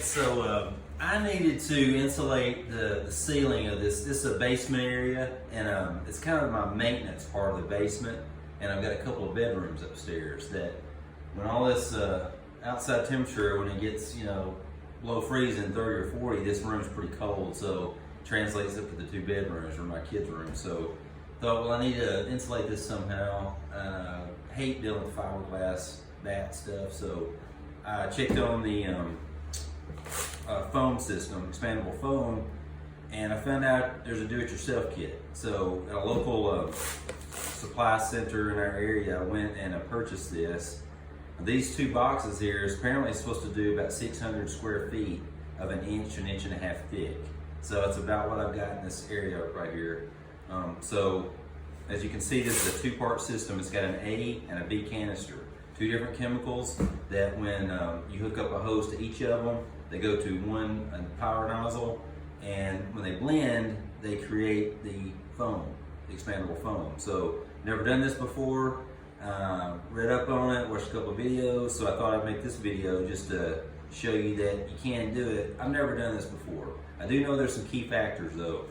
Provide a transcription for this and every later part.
So I needed to insulate the ceiling of this. This is a basement area, and it's kind of my maintenance part of the basement. And I've got a couple of bedrooms upstairs that, when all this outside temperature, when it gets below freezing, 30 or 40, this room's pretty cold. So it translates up to the two bedrooms or my kids' room. So thought, well, I need to insulate this somehow. I hate dealing with fiberglass bat stuff, so I checked on the foam system, expandable foam, and I found out there's a do-it-yourself kit. So at a local supply center in our area, I went and I purchased this. These two boxes here is apparently supposed to do about 600 square feet of an inch and a half thick. So it's about what I've got in this area right here. So as you can see, this is a two-part system. It's got an A and a B canister. Two different chemicals that when you hook up a hose to each of them, they go to one power nozzle, and when they blend, they create the foam, the expandable foam. So never done this before, read up on it, watched a couple of videos, so I thought I'd make this video just to show you that you can do it. I've never done this before. I do know there's some key factors though.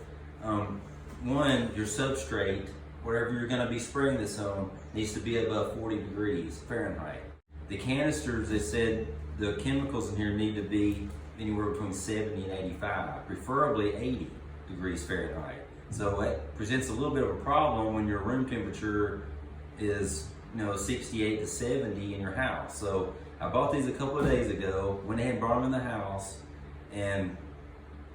One, your substrate, whatever you're going to be spraying this on, needs to be above 40 degrees Fahrenheit. The canisters, they said the chemicals in here need to be anywhere between 70 and 85, preferably 80 degrees Fahrenheit. So it presents a little bit of a problem when your room temperature is 68 to 70 in your house. So I bought these a couple of days ago, went ahead and brought them in the house, and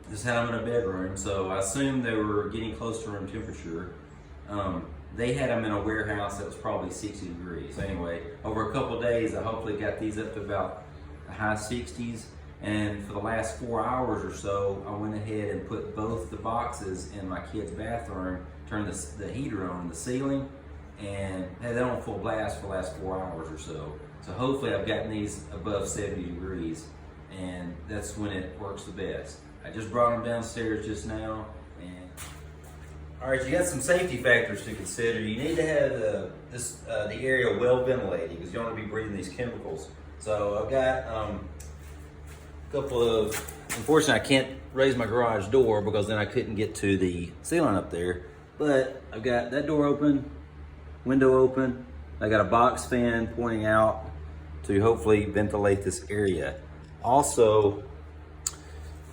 just had them in a bedroom. So I assumed they were getting close to room temperature. They had them in a warehouse that was probably 60 degrees. So anyway, over a couple of days, I hopefully got these up to about the high 60s. And for the last 4 hours or so, I went ahead and put both the boxes in my kid's bathroom, turned the heater on the ceiling, and had that on full blast for the last 4 hours or so. So hopefully I've gotten these above 70 degrees, and that's when it works the best. I just brought them downstairs just now. All right, you got some safety factors to consider. You need to have the area well ventilated because you don't want to be breathing these chemicals. So I've got a couple of, unfortunately I can't raise my garage door because then I couldn't get to the ceiling up there. But I've got that door open, window open. I got a box fan pointing out to hopefully ventilate this area. Also,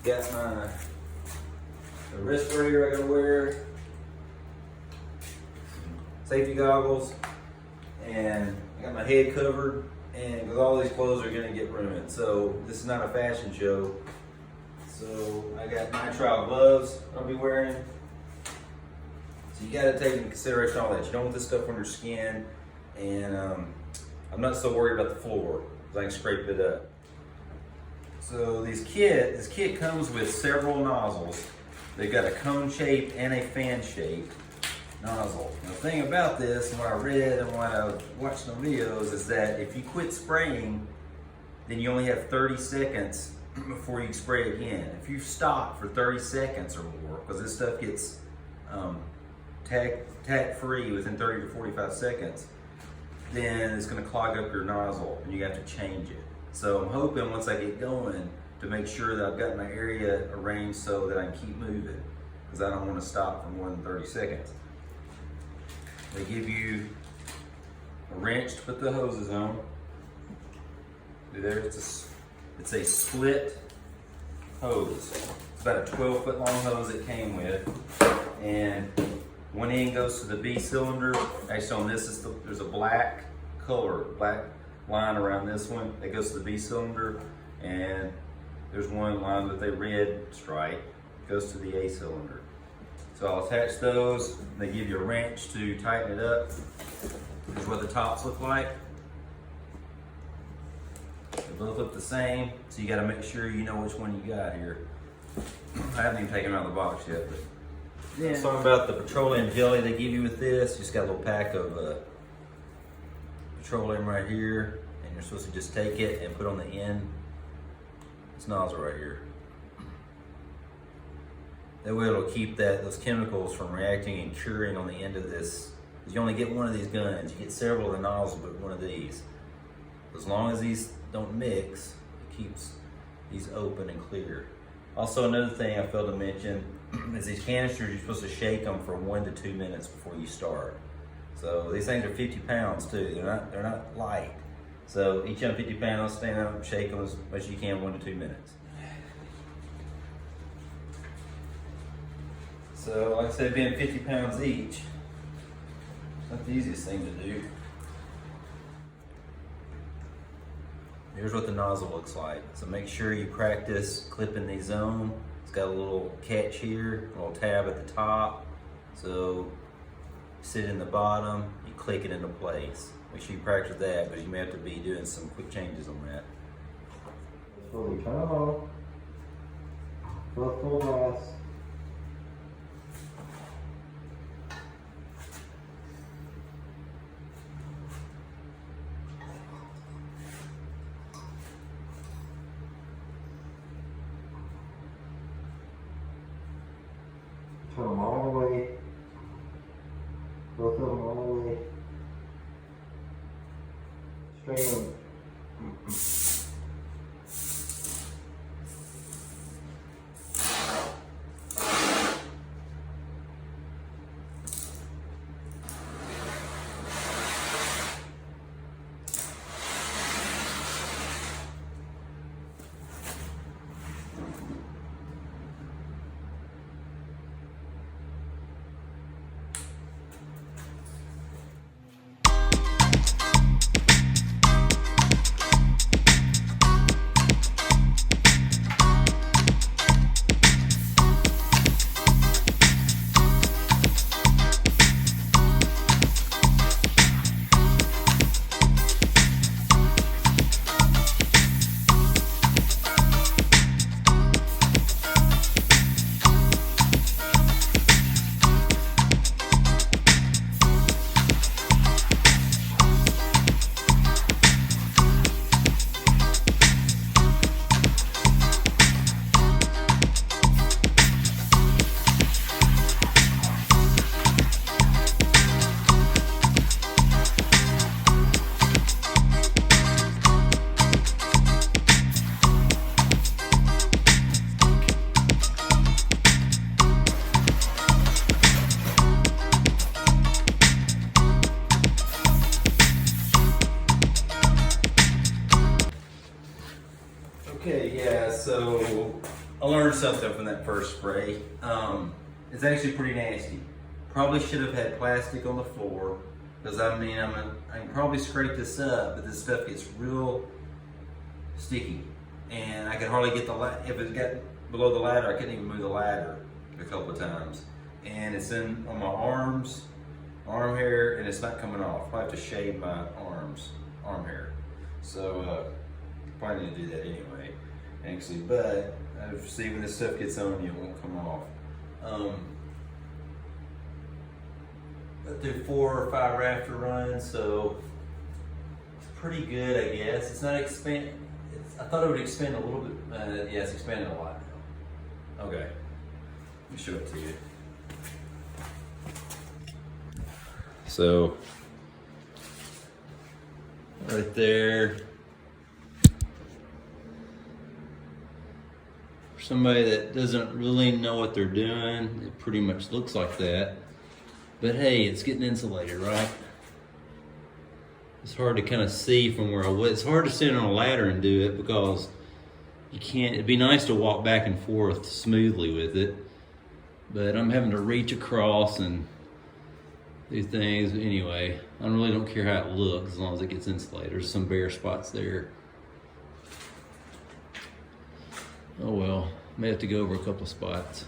got my respirator I gotta wear, safety goggles, and I got my head covered, and because all these clothes are gonna get ruined. So this is not a fashion show. So I got nitrile gloves I'll be wearing. So you gotta take into consideration all that. You don't want this stuff on your skin, and I'm not so worried about the floor because I can scrape it up. So this kit comes with several nozzles. They've got a cone shape and a fan shape nozzle. Now, the thing about this, and what I read and what I watched on videos, is that if you quit spraying, then you only have 30 seconds before you spray again. If you stop for 30 seconds or more, because this stuff gets tack free within 30 to 45 seconds, then it's going to clog up your nozzle and you have to change it. So I'm hoping once I get going to make sure that I've got my area arranged so that I can keep moving, because I don't want to stop for more than 30 seconds. They give you a wrench to put the hoses on. There, it's a split hose. It's about a 12-foot long hose it came with, and one end goes to the B cylinder. Actually, on this there's a black line around this one that goes to the B cylinder, and there's one line with a red stripe that goes to the A cylinder. So I'll attach those. They give you a wrench to tighten it up. Here's what the tops look like. They both look the same, so you got to make sure you know which one you got here. I haven't even taken them out of the box yet. But yeah. Talking about the petroleum jelly they give you with this. You just got a little pack of petroleum right here, and you're supposed to just take it and put on the end this nozzle right here. That way it'll keep those chemicals from reacting and curing on the end of this. You only get one of these guns. You get several of the nozzles, but one of these. As long as these don't mix, it keeps He's open and clear. Also, another thing I failed to mention is these canisters, you're supposed to shake them for 1 to 2 minutes before you start. So these things are 50 pounds too. They're not light. So each of them 50 pounds, stand up, shake them as much as you can, 1 to 2 minutes. So like I said, being 50 pounds each, not the easiest thing to do. Here's what the nozzle looks like. So make sure you practice clipping these on. It's got a little catch here, a little tab at the top. So sit in the bottom, you click it into place. Make sure you practice that because you may have to be doing some quick changes on that. So we turn them off. Full gas. Turn them all the way. Both of them all the way. Straighten them. Okay, yeah, so I learned something from that first spray. It's actually pretty nasty. Probably should have had plastic on the floor because I can probably scrape this up, but this stuff gets real sticky, and I could hardly get if it got below the ladder, I couldn't even move the ladder a couple of times. And it's in on my arms, arm hair, and it's not coming off. I have to shave my arm hair. So probably need to do that anyway, actually. But I see when this stuff gets on you, it won't come off. But through 4 or 5 rafter runs, so it's pretty good, I guess. It's not I thought it would expand a little bit. Yeah, it's expanding a lot now. Okay, let me show it to you. So right there. For somebody that doesn't really know what they're doing, it pretty much looks like that. But hey, it's getting insulated, right? It's hard to kind of see from where I was. It's hard to stand on a ladder and do it because you can't. It'd be nice to walk back and forth smoothly with it, but I'm having to reach across and do things. Anyway, I really don't care how it looks as long as it gets insulated. There's some bare spots there. Oh well, may have to go over a couple of spots.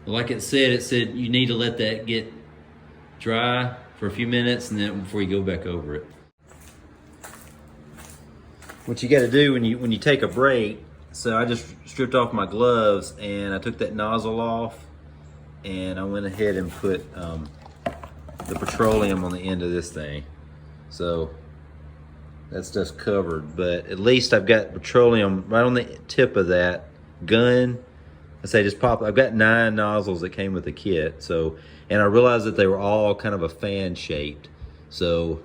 But like it said you need to let that get dry for a few minutes and then before you go back over it. What you got to do when you take a break, so I just stripped off my gloves and I took that nozzle off and I went ahead and put the petroleum on the end of this thing. So that stuff's covered, but at least I've got petroleum right on the tip of that gun. I say just pop. I've got 9 nozzles that came with the kit. So, and I realized that they were all kind of a fan shaped. So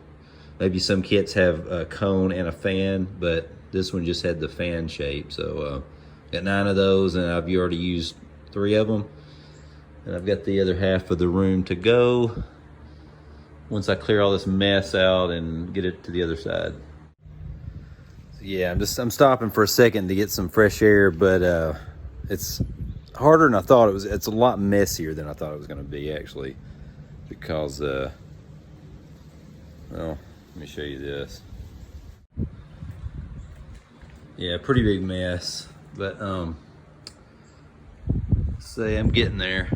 maybe some kits have a cone and a fan, but this one just had the fan shape. So Got 9 of those, and I've already used 3 of them. And I've got the other half of the room to go once I clear all this mess out and get it to the other side. So yeah, I'm stopping for a second to get some fresh air, but it's harder than I thought it was. It's a lot messier than I thought it was going to be, actually, because well, let me show you this. Yeah, pretty big mess, but say I'm getting there.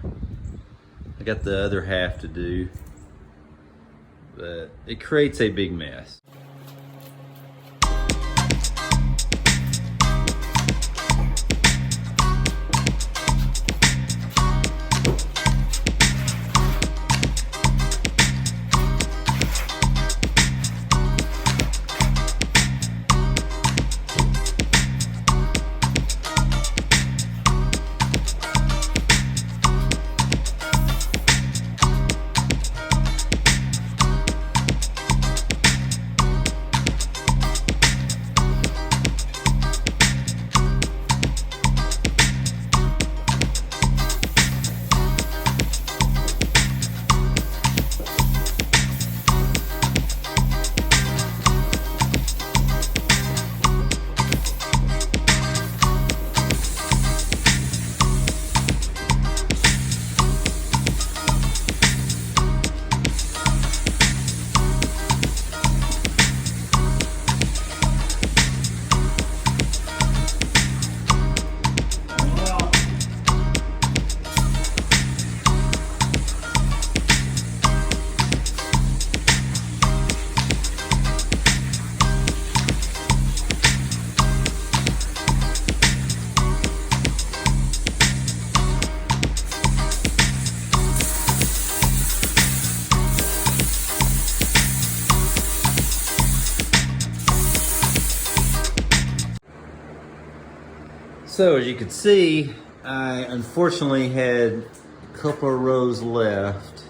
I got the other half to do, but it creates a big mess. So as you can see, I unfortunately had a couple of rows left.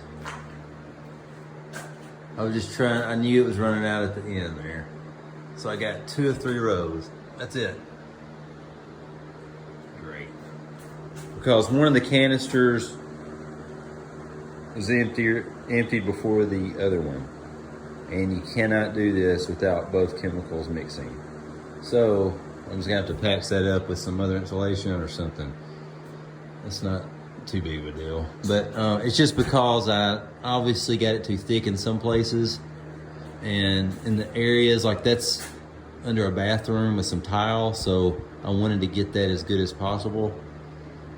I was just trying, I knew it was running out at the end there. So I got 2 or 3 rows. That's it. Great. Because one of the canisters was emptied before the other one. And you cannot do this without both chemicals mixing. So I'm just gonna have to patch that up with some other insulation or something. It's not too big of a deal, but it's just because I obviously got it too thick in some places, and in the areas like that's under a bathroom with some tile, so I wanted to get that as good as possible.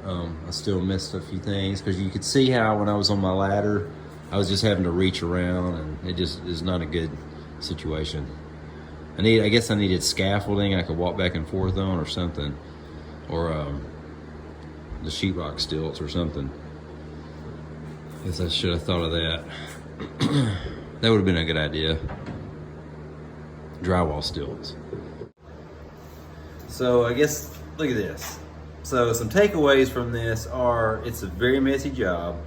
I still missed a few things because you could see how when I was on my ladder, I was just having to reach around, and it just is not a good situation. I guess I needed scaffolding I could walk back and forth on or something, or the sheetrock stilts or something. I guess I should have thought of that. That would have been a good idea. Drywall stilts. So I guess, look at this. So some takeaways from this are, it's a very messy job.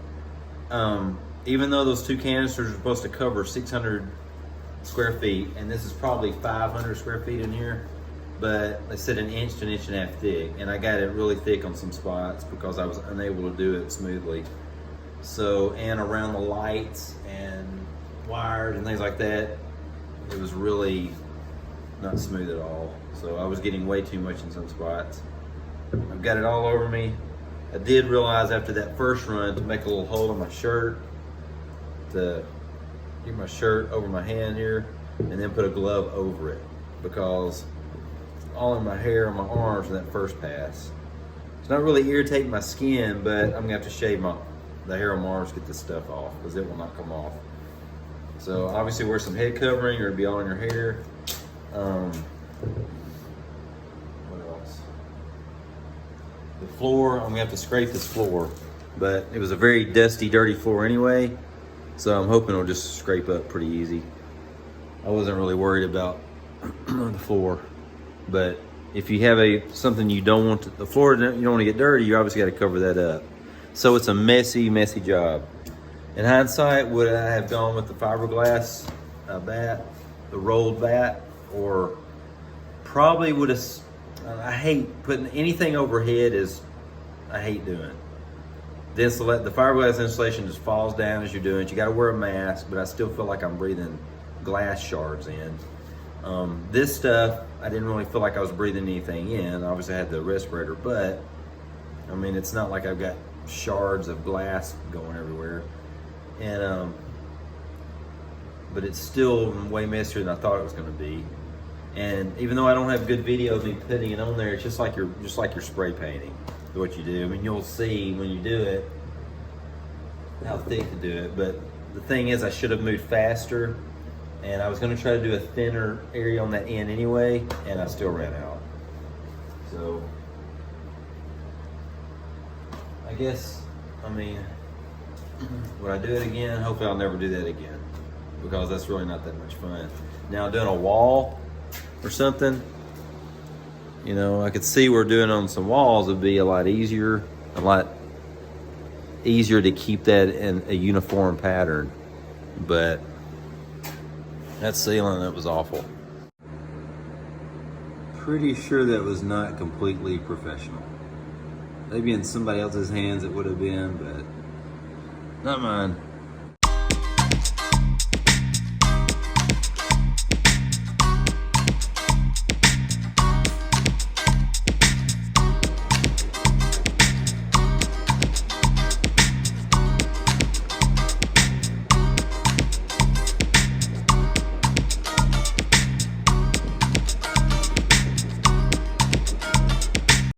Even though those 2 canisters are supposed to cover 600 square feet, and this is probably 500 square feet in here, but they said 1 inch to 1.5 inches thick, and I got it really thick on some spots because I was unable to do it smoothly. So, and around the lights and wires and things like that, it was really not smooth at all. So I was getting way too much in some spots. I've got it all over me. I did realize after that first run to make a little hole in my shirt, to get my shirt over my hand here, and then put a glove over it, because all in my hair on my arms in that first pass. It's not really irritating my skin, but I'm gonna have to shave the hair on my arms to get this stuff off, because it will not come off. So obviously wear some head covering or it'll be all in your hair. What else? The floor, I'm gonna have to scrape this floor, but it was a very dusty, dirty floor anyway. So I'm hoping it'll just scrape up pretty easy. I wasn't really worried about the floor, but if you have something you don't want the floor, you don't want to get dirty, you obviously got to cover that up. So it's a messy, messy job. In hindsight, would I have gone with the fiberglass bat, the rolled bat, or probably would have I hate putting anything overhead. I hate doing. The fiberglass insulation just falls down as you're doing it. You got to wear a mask, but I still feel like I'm breathing glass shards in. This stuff, I didn't really feel like I was breathing anything in. Obviously I had the respirator, but I mean, it's not like I've got shards of glass going everywhere. And but it's still way messier than I thought it was going to be. And even though I don't have good video of me putting it on there, it's just like you're spray painting what you do. I mean, you'll see when you do it how thick to do it. But the thing is, I should have moved faster, and I was going to try to do a thinner area on that end anyway, and I still ran out. So I guess, I mean, would I do it again? Hopefully I'll never do that again, because that's really not that much fun. Now doing a wall or something, you know, I could see where doing on some walls would be a lot easier to keep that in a uniform pattern. But that ceiling, that was awful. Pretty sure that was not completely professional. Maybe in somebody else's hands it would have been, but not mine.